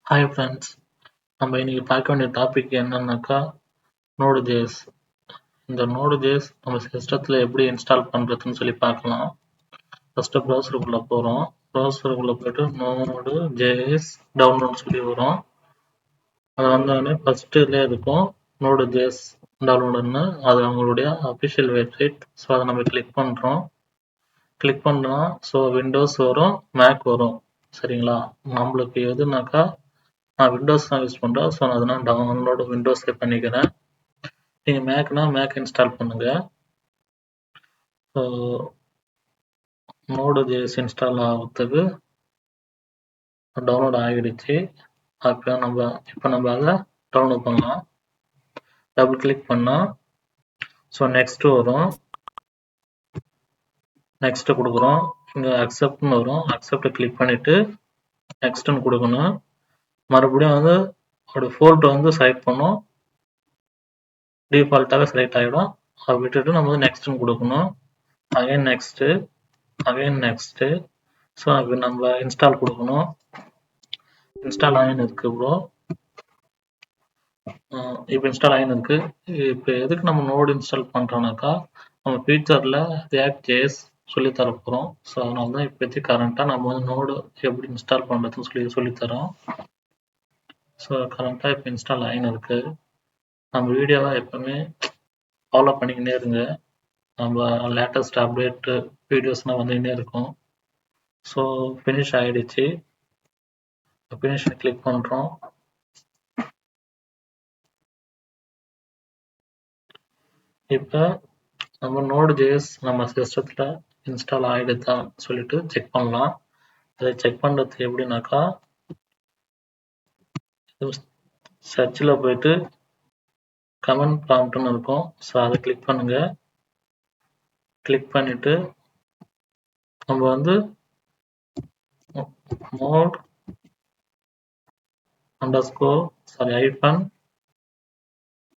Hi friends. நம்ம இன்னைக்கு பார்க்க வேண்டிய டாபிக் என்னன்னாக்கா Node.js. இந்த Node.js நம்ம சிஸ்டத்தில் எப்படி இன்ஸ்டால் பண்ணுறதுன்னு சொல்லி பார்க்கலாம். ஃபஸ்ட்டு ப்ரௌசருக்குள்ளே போகிறோம். ப்ரௌசருக்குள்ளே போய்ட்டு Node.js டவுன்லோட் சொல்லி வரும். அது வந்தோடனே ஃபஸ்ட்டுலேயே இருக்கும் Node.js டவுன்லோடுன்னு. அது அவங்களுடைய அஃபிஷியல் வெப்சைட். ஸோ அதை நம்ம கிளிக் பண்ணுறோம். கிளிக் பண்ணால் ஸோ விண்டோஸ் வரும், மேக் வரும். சரிங்களா? நம்மளுக்கு எதுனாக்கா நான் விண்டோஸ் தான் யூஸ் பண்ணுறேன். ஸோ அதனால் டவுன்லோடு விண்டோஸில் பண்ணிக்கிறேன். நீங்கள் மேக்னா மேக் இன்ஸ்டால் பண்ணுங்கள். ஸோ Node.js இன்ஸ்டால் ஆகிறதுக்கு டவுன்லோட் ஆகிடுச்சு. இப்போ நம்ம அதை டவுன்லோட் பண்ணலாம். டபுள் கிளிக் பண்ணால் ஸோ நெக்ஸ்ட்டு வரும். நெக்ஸ்ட்டு கொடுக்குறோம். இங்கே அக்செப்ட்னு வரும். அக்செப்டை கிளிக் பண்ணிவிட்டு நெக்ஸ்ட்டுன்னு கொடுக்கணும். மறுபடியும் ஒரு ஃபோல்டர் செலக்ட் பண்ணோம். டிஃபால்ட்டாகவே செலக்ட் ஆகிடும். அதை விட்டுட்டு நம்ம நெக்ஸ்ட்டுன்னு கொடுக்கணும். Again next. ஸோ அது நம்ம இன்ஸ்டால் கொடுக்கணும். இன்ஸ்டால் ஆகின்னு இருக்கு ப்ரோ. இப்போ இன்ஸ்டால் ஆகின்னு இருக்கு. இப்போ எதுக்கு நம்ம நோடு இன்ஸ்டால் பண்ணுறோம்னாக்கா நம்ம ஃபியூச்சரில் React.js சொல்லித்தர போகிறோம். ஸோ அதனால தான் இப்போதைக்கு கரண்ட்டாக நம்ம நோடு எப்படி இன்ஸ்டால் பண்ணுறதுன்னு சொல்லித்தரோம். ஸோ கரண்ட்டாக இப்போ இன்ஸ்டால் ஆகின்னு இருக்கு. நம்ம வீடியோவை எப்போவுமே ஃபாலோ பண்ணிக்கினே இருங்க. நம்ம லேட்டஸ்ட் அப்டேட் வீடியோஸ்லாம் வந்துக்கினே இருக்கும். ஸோ ஃபினிஷ் ஆகிடுச்சு. ஃபினிஷ் கிளிக் பண்ணுறோம். இப்போ நம்ம Node.js நம்ம சிஸ்டத்தில் இன்ஸ்டால் ஆகிடுதான்னு சொல்லிட்டு செக் பண்ணலாம். அதை செக் பண்ணுறது எப்படின்னாக்கா சர்ச்சில் போயிட்டு கமெண்ட் ப்ராம்ப்ட்னு இருக்கும். ஸோ அதை கிளிக் பண்ணுங்கள். கிளிக் பண்ணிவிட்டு நம்ம mode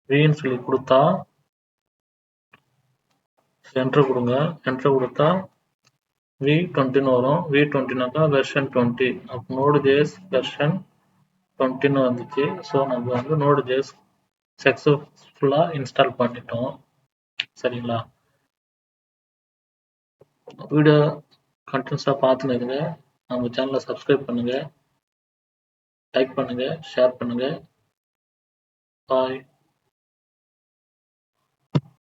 -v சொல்லி கொடுத்தா என்ட்ரு கொடுங்க. என்ட்ரு கொடுத்தா v20 வரும். v20னாக்கா வெர்ஷன் 20. அப்போ Node.js வெர்ஷன் 20 வந்துச்சு. ஸோ நம்ம Node.js சக்ஸஸ்ஃபுல்லாக இன்ஸ்டால் பண்ணிட்டோம். சரிங்களா? வீடியோ கண்டினியூஸாக பார்த்துன்னு இருங்க. நம்ம சேனலை சப்ஸ்கிரைப் பண்ணுங்கள், லைக் பண்ணுங்கள், ஷேர் பண்ணுங்கள். பாய்.